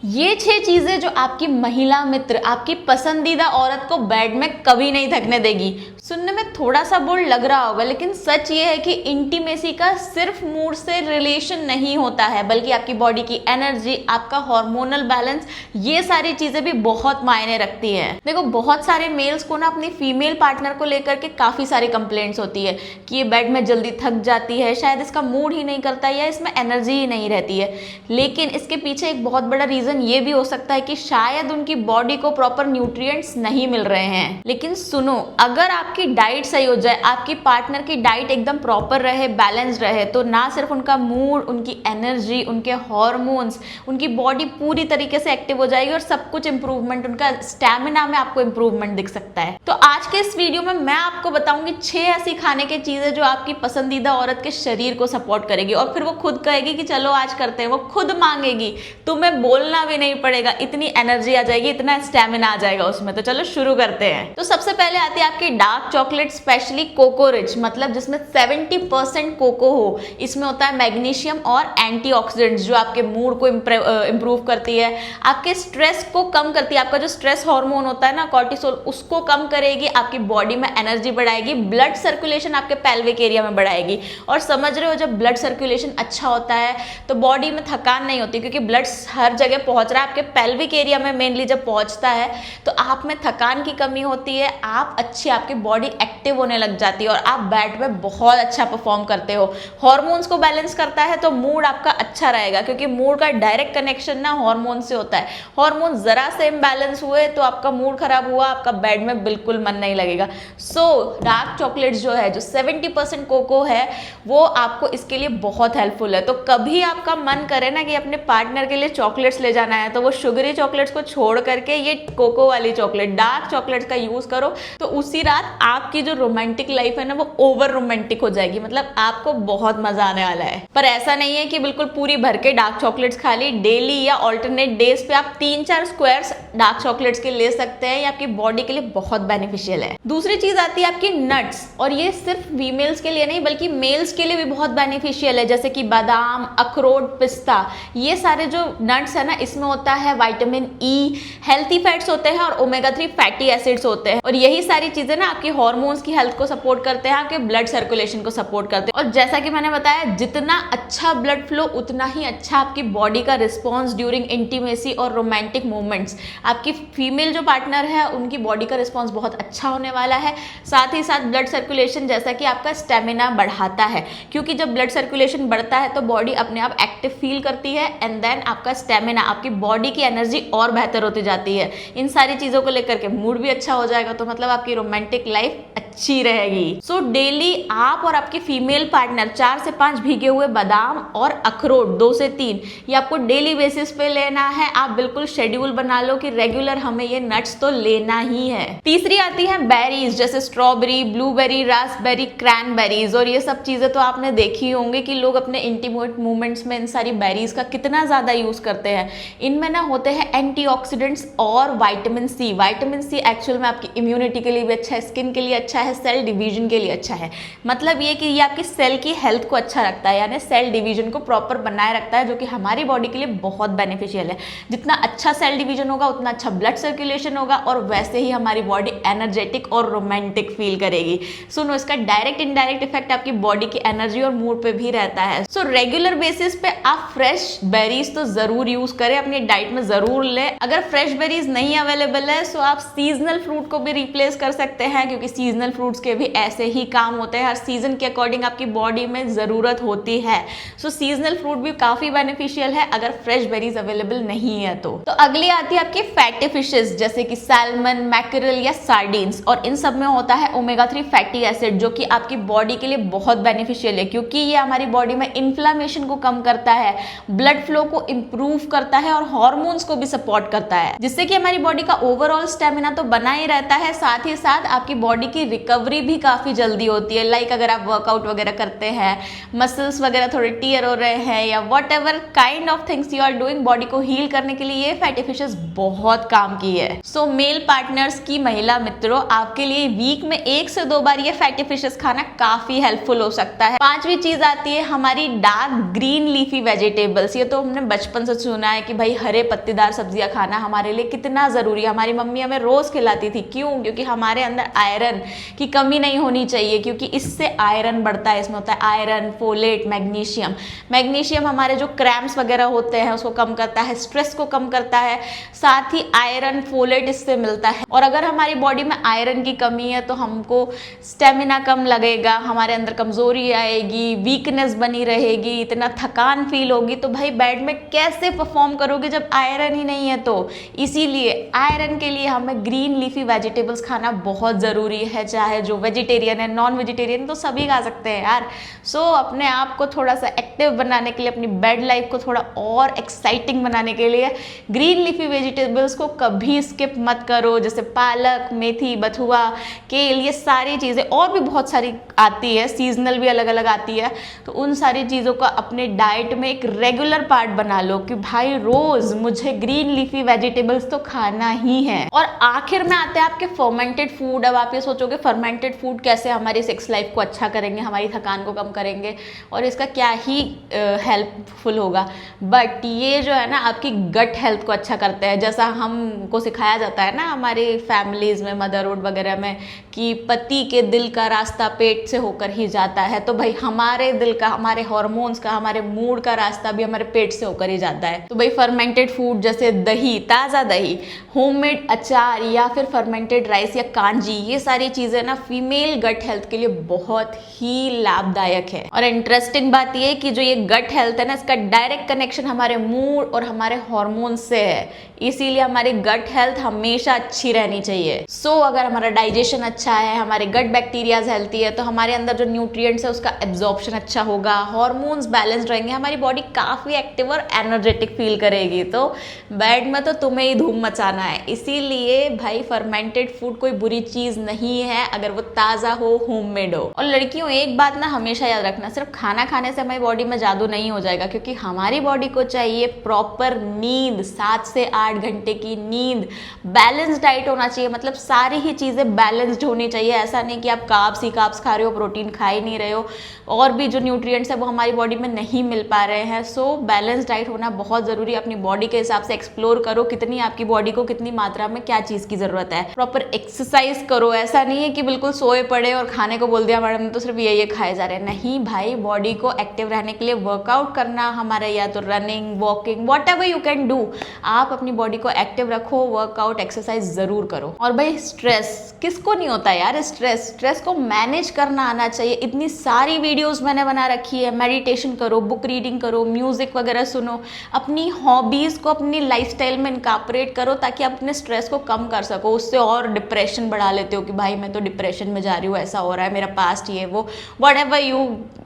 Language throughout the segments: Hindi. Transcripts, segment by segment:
ये 6 चीजें जो आपकी महिला मित्र, आपकी पसंदीदा औरत को बेड में कभी नहीं थकने देगी। सुनने में थोड़ा सा बोल्ड लग रहा होगा, लेकिन सच ये है कि इंटीमेसी का सिर्फ मूड से रिलेशन नहीं होता है, बल्कि आपकी बॉडी की एनर्जी, आपका हार्मोनल बैलेंस, ये सारी चीजें भी बहुत मायने रखती है। देखो, बहुत सारे मेल्स को ना अपनी फीमेल पार्टनर को लेकर के काफी सारी कंप्लेंट्स होती है कि ये बेड में जल्दी थक जाती है, शायद इसका मूड ही नहीं करता या इसमें एनर्जी ही नहीं रहती है। लेकिन इसके पीछे एक बहुत बड़ा रीजन ये भी हो सकता है कि शायद उनकी बॉडी को प्रॉपर न्यूट्रिएंट्स नहीं मिल रहे हैं। लेकिन सुनो, अगर आपकी डाइट सही हो जाए, आपकी पार्टनर की डाइट एकदम प्रॉपर रहे, बैलेंस रहे, तो ना सिर्फ उनका मूड, उनकी एनर्जी, उनके हार्मोन्स, उनकी बॉडी पूरी तरीके से एक्टिव हो जाएगी और सब कुछ इंप्रूवमेंट, उनका स्टैमिना में आपको इंप्रूवमेंट दिख सकता है। तो आज के इस वीडियो में मैं आपको बताऊंगी 6 ऐसी खाने की चीजें जो आपकी पसंदीदा औरत के शरीर को सपोर्ट करेगी और फिर वो खुद कहेगी कि चलो आज करते हैं। वो खुद मांगेगी, तुम्हें बोलना भी नहीं पड़ेगा, इतनी एनर्जी आ जाएगी, इतना स्टैमिना आ जाएगा उसमें। तो चलो शुरू करते हैं। तो सबसे पहले आती है आपकी dark chocolate, specially cocoa rich, मतलब जिसमें 70% कोको हो। इसमें होता है मैग्नीशियम और एंटीऑक्सीडेंट्स जो आपके मूड को इंप्रूव करती है, आपके स्ट्रेस को कम करती है। आपका जो स्ट्रेस हार्मोन होता है ना, कॉर्टिसोल, उसको कम करेगी, आपकी बॉडी में एनर्जी बढ़ाएगी, ब्लड सर्कुलेशन आपके पेल्विक एरिया में बढ़ाएगी। और समझ रहे हो, जब ब्लड सर्कुलेशन अच्छा होता है तो बॉडी में थकान नहीं होती, क्योंकि ब्लड हर जगह पहुंच रहा है। आपके पेल्विक एरिया में मेनली जब पहुंचता है तो आप में थकान की कमी होती है, आप अच्छी, आपकी बॉडी एक्टिव होने लग जाती है और आप बेड पे बहुत अच्छा परफॉर्म करते हो। हार्मोन्स को बैलेंस करता है तो मूड आपका अच्छा रहेगा, क्योंकि मूड का डायरेक्ट कनेक्शन ना हार्मोन से होता है। हार्मोन जरा से इम्बैलेंस हुए तो आपका मूड खराब हुआ, आपका बेड में बिल्कुल मन नहीं लगेगा। सो डार्क चॉकलेट जो है, जो 70% कोको है, वो आपको इसके लिए बहुत हेल्पफुल है। तो कभी आपका मन करे ना कि अपने पार्टनर के लिए चॉकलेट्स ले जाना है, तो वो शुगरी चॉकलेट्स को छोड़ करके ये कोको वाली चॉकलेट, डार्क चॉकलेट्स का यूज करो, तो उसी रात आपकी जो रोमांटिक लाइफ है ना, वो ओवर रोमांटिक हो जाएगी। मतलब आपको बहुत मजा आने वाला है। पर ऐसा नहीं है कि बिल्कुल पूरी भर के डार्क चॉकलेट्स खा ली। डेली या ऑल्टरनेट डेज पे आप 3-4 स्क्वायर्स डार्क चॉकलेट्स के ले सकते हैं, ये आपकी बॉडी के लिए बहुत बेनिफिशियल है। दूसरी चीज आती है आपकी नट्स, और ये सिर्फ फीमेल्स के लिए नहीं बल्कि मेल्स के लिए भी बहुत बेनिफिशियल है, जैसे कि बादाम, अखरोट, पिस्ता। ये सारे जो नट्स है ना, इसमें होता है विटामिन ई, हेल्थी फैट्स होते हैं और ओमेगा 3 फैटी एसिड्स होते हैं। और यही सारी चीजें ना आपकी हार्मोन्स की हेल्थ को सपोर्ट करते हैं, आपके ब्लड सर्कुलेशन को सपोर्ट करते हैं। और जैसा कि मैंने बताया, जितना अच्छा ब्लड फ्लो उतना ही अच्छा आपकी बॉडी का रिस्पॉन्स ड्यूरिंग इंटीमेसी और रोमांटिक मूवमेंट्स। आपकी फीमेल जो पार्टनर है उनकी बॉडी का रिस्पॉन्स बहुत अच्छा होने वाला है। साथ ही साथ ब्लड सर्कुलेशन, जैसा कि आपका स्टेमिना बढ़ाता है, क्योंकि जब ब्लड सर्कुलेशन बढ़ता है तो बॉडी अपने आप एक्टिव फील करती है, एंड देन आपका स्टेमिना, आपकी बॉडी की एनर्जी और बेहतर होती जाती है। इन सारी चीजों को लेकर के मूड भी अच्छा हो जाएगा, तो मतलब आपकी रोमांटिक लाइफ अच्छी रहेगी। सो डेली आप और आपकी फीमेल पार्टनर 4 से 5 भीगे हुए बादाम और अखरोट 2 से 3 ये आपको डेली बेसिस पे लेना है। आप बिल्कुल शेड्यूल बना लो कि रेगुलर हमें ये नट्स तो लेना ही है। तीसरी आती है बेरीज, जैसे स्ट्रॉबेरी, ब्लूबेरी, रास्पबेरी, क्रैनबेरीज। और ये सब चीजें तो आपने देखी होंगी कि लोग अपने इंटीमेट मूवमेंट्स में इन सारी बेरीज का कितना ज्यादा यूज करते हैं। इनमें ना होते हैं एंटीऑक्सीडेंट्स और vitamin C. Vitamin C actual में आपकी इम्यूनिटी के लिए भी अच्छा है, स्किन के लिए अच्छा है, सेल डिवीजन के लिए अच्छा है। मतलब ये कि ये आपकी सेल की हेल्थ को अच्छा रखता है, यानी सेल डिवीजन को प्रॉपर बनाए रखता है, जो कि हमारी बॉडी के लिए बहुत बेनिफिशियल है। जितना अच्छा सेल डिवीजन होगा उतना अच्छा ब्लड सर्कुलेशन होगा, और वैसे ही हमारी बॉडी एनर्जेटिक और रोमांटिक फील करेगी। सुनो, इसका डायरेक्ट इनडायरेक्ट इफेक्ट आपकी बॉडी की एनर्जी और मूड पे भी रहता है। सो रेगुलर बेसिस पे आप फ्रेश बेरीज तो जरूर यूज करें, अपनी डाइट में जरूर ले। अगर फ्रेश बेरीज नहीं अवेलेबल है तो आप सीजनल फ्रूट को भी रिप्लेस कर सकते हैं, क्योंकि सीजनल फ्रूट्स के भी ऐसे ही काम होते हैं। हर सीजन के अकॉर्डिंग आपकी बॉडी में जरूरत होती है। सो सीजनल फ्रूट भी काफी बेनिफिशियल है अगर फ्रेश बेरीज अवेलेबल नहीं है तो। अगली आती है आपकी फैटी फिशेस, जैसे कि सैल्मन, मैकेरल या सार्डिन्स। और इन सब में होता है ओमेगा 3 फैटी एसिड, जो कि आपकी बॉडी के लिए बहुत बेनिफिशियल है, क्योंकि ये हमारी बॉडी में इन्फ्लामेशन को कम करता है, ब्लड फ्लो को इंप्रूव करता है और हार्मोन्स को भी सपोर्ट करता है, जिससे कि हमारी बॉडी का ओवरऑल स्टेमिना तो बना ही रहता है, साथ ही साथ आपकी बॉडी की रिकवरी भी काफी जल्दी होती है। लाइक अगर आप वर्कआउट वगैरह करते हैं, मसल्स वगैरह थोड़े टीयर हो रहे हैं, या whatever kind of things you are doing, body को हील करने के लिए ये फैटी फिशेस बहुत काम की है। सो मेल पार्टनर्स की महिला मित्रों, आपके लिए वीक में 1 से 2 बार ये फैटी फिशेस खाना काफी हेल्पफुल हो सकता है। 5वीं चीज आती है हमारी डार्क ग्रीन लीफी वेजिटेबल्स। ये तो हमने बचपन से सुना है कि भाई हरे पत्तेदार सब्जियां खाना हमारे लिए कितना ज़रूरी है। हमारी मम्मी हमें रोज़ खिलाती थी, क्यों? क्योंकि हमारे अंदर आयरन की कमी नहीं होनी चाहिए, क्योंकि इससे आयरन बढ़ता है। इसमें होता है आयरन, फोलेट, मैग्नीशियम। मैग्नीशियम हमारे जो क्रैम्प्स वगैरह होते हैं उसको कम करता है, स्ट्रेस को कम करता है, साथ ही आयरन, फोलेट इससे मिलता है। और अगर हमारी बॉडी में आयरन की कमी है तो हमको स्टेमिना कम लगेगा, हमारे अंदर कमजोरी आएगी, वीकनेस बनी रहेगी, इतना थकान फील होगी। तो भाई बेड में कैसे परफॉर्म करोगे जब आयरन ही नहीं है? तो इसीलिए आयरन के लिए हमें ग्रीन लीफी वेजिटेबल्स खाना बहुत ज़रूरी है। चाहे जो वेजिटेरियन है, नॉन वेजिटेरियन, तो सभी खा सकते हैं यार। सो अपने आप को थोड़ा सा एक्टिव बनाने के लिए, अपनी बेड लाइफ को थोड़ा और एक्साइटिंग बनाने के लिए ग्रीन लीफी वेजिटेबल्स को कभी स्किप मत करो। जैसे पालक, मेथी, बथुआ, केल, ये सारी चीज़ें, और भी बहुत सारी आती है, सीजनल भी अलग अलग आती है। तो उन सारी चीज़ों को अपने डाइट में एक रेगुलर पार्ट बना लो कि भाई रोज़ मुझे ग्रीन लीफी वेजिटेबल्स तो खाना ही है। और आखिर में आते हैं आपके फर्मेंटेड फूड। अब आप ये सोचोगे फर्मेंटेड फूड कैसे हमारी सेक्स लाइफ को अच्छा करेंगे, हमारी थकान को कम करेंगे, और इसका क्या ही हेल्पफुल होगा। बट ये जो है ना आपकी गट हेल्थ को अच्छा करते हैं। जैसा हमको सिखाया जाता है ना हमारी फैमिलीज़ में, मदरहुड वगैरह में, कि पति के दिल का रास्ता पेट से होकर ही जाता है। तो भाई हमारे दिल का, हमारे हॉर्मोन्स का, हमारे मूड का रास्ता भी हमारे पेट से होकर ही जाता है। तो भाई फर्मेंटेड फूड जैसे दही, ताज़ा दही, होममेड अचार, या फिर फर्मेंटेड राइस या कांजी, ये सारी चीज़ें ना फीमेल गट हेल्थ के लिए बहुत ही लाभदायक है। और इंटरेस्टिंग बात ये है कि जो ये गट हेल्थ है ना, इसका डायरेक्ट कनेक्शन हमारे मूड और हमारे हॉर्मोन्स से है। इसीलिए हमारी गट हेल्थ हमेशा अच्छी रहनी चाहिए। सो अगर हमारा डाइजेशन अच्छा है, हमारे गट बैक्टीरियाज हेल्थी है, तो हमारे अंदर जो न्यूट्रिएंट्स है उसका एब्जॉर्प्शन अच्छा होगा, हॉर्मोन्स बैलेंस्ड रहेंगे, हमारी बॉडी काफ़ी एक्टिव और एनर्जेटिक फील करेगी। तो बेड में तो तुम्हें ही धूम मचाना है। इसीलिए भाई फर्मेंटेड फूड कोई बुरी चीज़ नहीं है अगर वो ताज़ा हो, होममेड हो। और लड़कियों, एक बात ना हमेशा याद रखना, सिर्फ खाना खाने से हमारी बॉडी में जादू नहीं हो जाएगा, क्योंकि हमारी बॉडी को चाहिए प्रॉपर नींद, 7 से 8 घंटे की नींद, बैलेंस डाइट होना चाहिए। मतलब सारी ही चीज़ें बैलेंस्ड होनी चाहिए। ऐसा नहीं कि आप कार्ब्स ही कार्ब्स खा रहे हो, प्रोटीन खा ही नहीं रहे हो, और भी जो न्यूट्रिएंट्स है वो हमारी बॉडी में नहीं मिल पा रहे हैं। सो बैलेंस डाइट होना बहुत ज़रूरी है। अपनी बॉडी के हिसाब से एक्सप्लोर करो कितनी आपकी बॉडी को कितनी मात्रा में क्या चीज़ की ज़रूरत है। प्रॉपर एक्सरसाइज करो। ऐसा नहीं है कि बिल्कुल सोए पड़े और खाने को बोल दिया मैडम ने तो सिर्फ ये खाए जा रहे हैं। नहीं भाई, बॉडी को एक्टिव रहने के लिए वर्कआउट करना हमारा, या तो running, walking, what ever you can do, आप अपनी बॉडी को एक्टिव रखो, वर्कआउट, एक्सरसाइज ज़रूर करो। और भाई स्ट्रेस किसको नहीं होता यार? स्ट्रेस को मैनेज करना आना चाहिए। इतनी सारी वीडियोस मैंने बना रखी है। मेडिटेशन करो, बुक रीडिंग करो, म्यूजिक वगैरह सुनो, अपनी हॉबीज को अपनी लाइफस्टाइल में इनकॉर्पोरेट करो ताकि आप अपने स्ट्रेस को कम कर सको। उससे और डिप्रेशन बढ़ा लेते हो कि भाई मैं तो डिप्रेशन में जा रही हूँ, ऐसा हो रहा है, मेरा पास्ट ये वो, व्हाटएवर यू,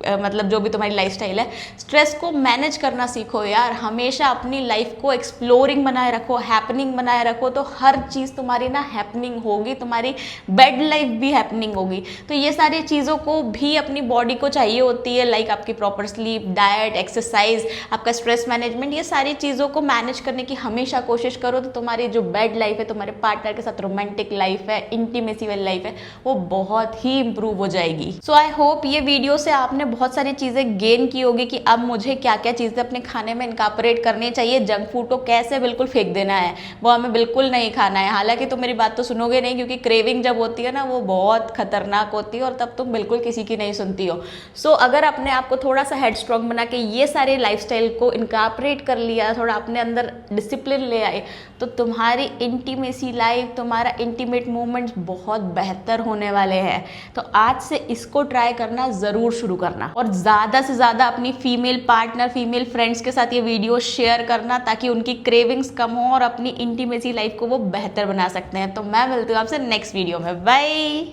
मतलब जो भी तुम्हारी लाइफस्टाइल है। स्ट्रेस को मैनेज करना सीखो यार। हमेशा अपनी लाइफ को एक्सप्लोरिंग बनाए रखो, हैपनिंग बनाए रखो, तो हर चीज़ तुम्हारी ना हैपनिंग होगी, तुम्हारी बेड लाइफ भी हैपनिंग होगी। तो ये सारी चीज़ों को भी अपनी बॉडी को चाहिए होती है, लाइक आपकी प्रॉपर स्लीप, डाइट, एक्सरसाइज, आपका स्ट्रेस मैनेजमेंट। ये सारी चीज़ों को मैनेज करने की हमेशा कोशिश करो, तो तुम्हारी जो बेड लाइफ है, तुम्हारे पार्टनर के साथ रोमांटिक लाइफ है, इंटीमेसी वाली लाइफ है, वो बहुत ही इंप्रूव हो जाएगी। सो आई होप ये वीडियो से आपने बहुत सारी चीज़ें गेन की होगी कि अब मुझे क्या क्या चीज़ें अपने खाने में इनकॉर्पोरेट करनी चाहिए। जंक फूड को कैसे बिल्कुल फेंक देना है, वो हमें बिल्कुल नहीं खाना है। हालांकि तुम मेरी बात तो सुनोगे नहीं, क्योंकि क्रेविंग जब होती है ना वो बहुत खतरनाक होती है, और तब तुम बिल्कुल किसी की नहीं सुनती हो। सो अगर अपने आप को थोड़ा सा हेड स्ट्रॉन्ग बना के ये सारे लाइफस्टाइल को इनकॉर्पोरेट कर लिया, थोड़ा अपने अंदर डिसिप्लिन ले आए, तो तुम्हारी इंटीमेसी लाइफ, तुम्हारा इंटीमेट मोमेंट्स बहुत बेहतर होने वाले हैं। तो आज से इसको ट्राई करना ज़रूर शुरू करना, और ज़्यादा से ज़्यादा अपनी फीमेल पार्टनर, फीमेल फ्रेंड्स के साथ ये वीडियो शेयर करना, ताकि उनकी क्रेविंग्स कम हो और अपनी इंटीमेसी लाइफ को वो बेहतर बना सकते हैं। तो मैं मिलती हूँ आपसे नेक्स्ट वीडियो में। बाय।